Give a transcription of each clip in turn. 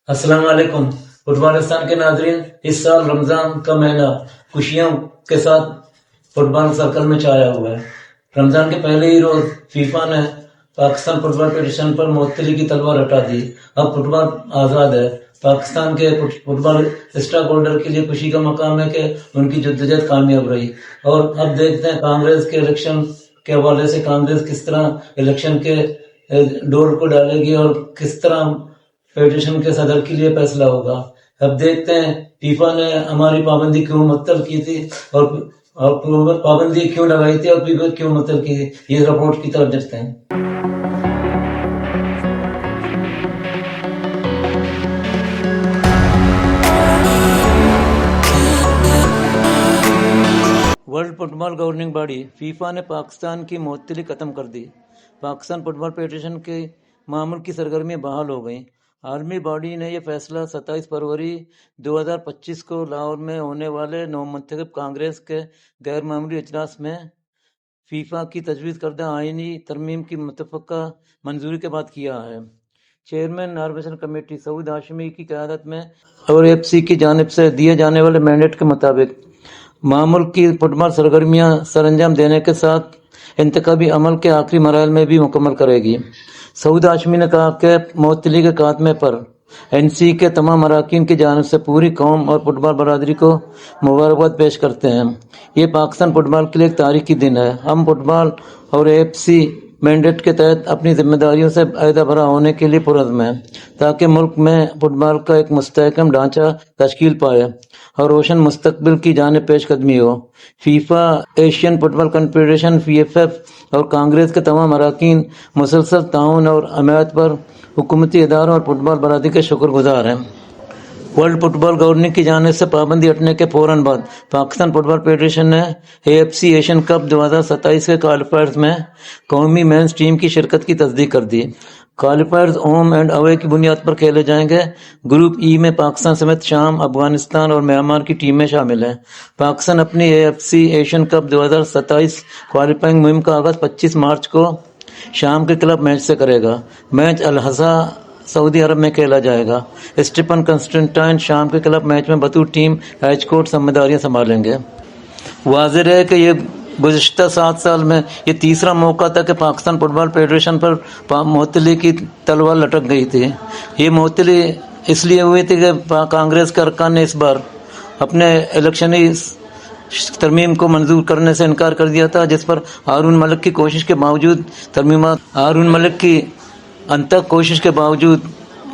السلام علیکم فٹبالستان کے ناظرین، اس سال رمضان کا مہینہ خوشیوں کے ساتھ فٹ بال سرکل میں چھایا ہوا ہے۔ رمضان کے پہلے ہی روز فیفا نے پاکستان فٹ بال فیڈریشن پر معطلی کی تلوار ہٹا دی۔ اب فٹ بال آزاد ہے۔ پاکستان کے فٹ بال اسٹاک ہولڈر کے لیے خوشی کا مقام ہے کہ ان کی جدوجہد کامیاب رہی۔ اور اب دیکھتے ہیں کانگریس کے الیکشن کے حوالے سے کانگریس کس طرح الیکشن کے ڈور کو ڈالے گی اور کس طرح فیڈریشن کے صدر کے لیے فیصلہ ہوگا۔ اب دیکھتے ہیں فیفا نے ہماری پابندی کیوں معطل کی تھی اور پابندی کیوں لگائی تھی اور فیفا کیوں معطل کی تھی، یہ رپورٹ کی طرف دیکھتے ہیں۔ ورلڈ فٹ بال گورننگ باڈی فیفا نے پاکستان کی معطلی ختم کر دی۔ پاکستان فٹ بال فیڈریشن کے معمول کی سرگرمیاں بحال ہو گئیں۔ عالمی باڈی نے یہ فیصلہ 27 فروری 2025 کو لاہور میں ہونے والے نومنتخب کانگریس کے غیر معمولی اجلاس میں فیفا کی تجویز کردہ آئینی ترمیم کی متفقہ منظوری کے بعد کیا ہے۔ چیئرمین آربیٹریشن کمیٹی سعود ہاشمی کی قیادت میں اور ایف سی کی جانب سے دیے جانے والے مینڈیٹ کے مطابق معمول کی فٹ بال سرگرمیاں سر انجام دینے کے ساتھ انتخابی عمل کے آخری مراحل میں بھی مکمل کرے گی۔ سعود ہاشمی نے کہا کہ معطلی کے خاتمے پر این سی کے تمام اراکین کی جانب سے پوری قوم اور فٹ بال برادری کو مبارکباد پیش کرتے ہیں۔ یہ پاکستان فٹ بال کے لیے ایک تاریخی دن ہے۔ ہم فٹ بال اور ایف سی مینڈیٹ کے تحت اپنی ذمہ داریوں سے عہدہ بھرا ہونے کے لیے پرعزم ہیں تاکہ ملک میں فٹ بال کا ایک مستحکم ڈھانچہ تشکیل پائے اور روشن مستقبل کی جانب پیش قدمی ہو۔ فیفا، ایشین فٹ بال کنفیڈریشن فی ایف ایف اور کانگریس کے تمام اراکین مسلسل تعاون اور حمایت پر حکومتی اداروں اور فٹ بال برادری کے شکر گزار ہیں۔ ورلڈ فٹ بال گورننگ کی جانب سے پابندی ہٹنے کے فوراً بعد پاکستان فٹ بال فیڈریشن نے A F C Asian cup 2027 کے کوالیفائرز میں قومی مینز ٹیم کی شرکت کی تصدیق کر دی۔ کوالیفائرز ہوم اینڈ اوے کی بنیاد پر کھیلے جائیں گے۔ گروپ ای میں پاکستان سمیت شام، افغانستان اور میانمار کی ٹیمیں شامل ہیں۔ پاکستان اپنی A F C Asian cup 2027 qualifying مہم کا آغاز 25 مارچ کو شام کے کلب میچ سے کرے گا۔ میچ الحصہ سعودی عرب میں کھیلا جائے گا۔ اسٹیفن کنسٹنٹائن شام کے کلب میچ میں بطور ٹیم ایج کوچ ذمہ داریاں سنبھالیں گے۔ واضح ہے کہ یہ گزشتہ 7 سال میں یہ تیسرا موقع تھا کہ پاکستان فٹ بال فیڈریشن پر معطلی کی تلوار لٹک گئی تھی۔ یہ معطلی اس لیے ہوئی تھی کہ کانگریس کے ارکان نے اس بار اپنے الیکشنی ترمیم کو منظور کرنے سے انکار کر دیا تھا، جس پر ہارون ملک کی کوشش کے باوجود ہارون ملک کی انتھک کوشش کے باوجود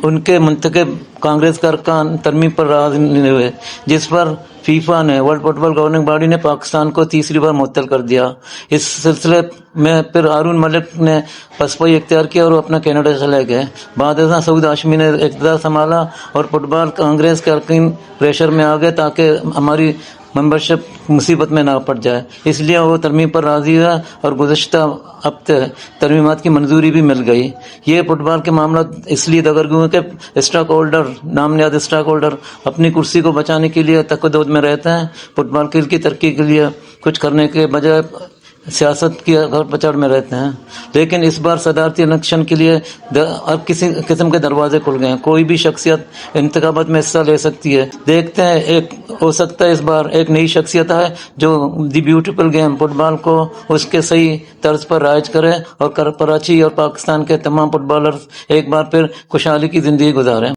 ان کے منتخب کانگریس کے ارکان ترمیم پر راضی نہیں ہوئے، جس پر فیفا نے ورلڈ فٹ بال گورننگ باڈی نے پاکستان کو تیسری بار معطل کر دیا۔ اس سلسلے میں پھر ہارون ملک نے پسپائی اختیار کیا اور وہ اپنا کینیڈا چلے گئے۔ بعد ازاں سعود ہاشمی نے اقتدار سنبھالا اور فٹ بال کانگریس کے ارکان پریشر میں آ گئے تاکہ ہماری ممبرشپ مصیبت میں نہ پڑ جائے، اس لیے وہ ترمیم پر راضی ہوا اور گزشتہ ہفتے ترمیمات کی منظوری بھی مل گئی۔ یہ فٹ بال کے معاملات اس لیے دگرگوں ہیں کہ اسٹاک ہولڈر، نامنیاد اسٹاک ہولڈر اپنی کرسی کو بچانے کے لیے تکدود میں رہتے ہیں۔ فٹ بال کھیل کی ترقی کے لیے کچھ کرنے کے بجائے سیاست کی پچاڑ میں رہتے ہیں۔ لیکن اس بار صدارتی الیکشن کے لیے ہر کسی قسم کے دروازے کھل گئے ہیں۔ کوئی بھی شخصیت انتخابات میں حصہ لے سکتی ہے۔ دیکھتے ہیں، ایک ہو سکتا ہے اس بار ایک نئی شخصیت ہے جو دی بیوٹیفل گیم فٹ بال کو اس کے صحیح طرز پر رائج کرے اور کراچی اور پاکستان کے تمام فٹ بالرز ایک بار پھر خوشحالی کی زندگی گزاریں۔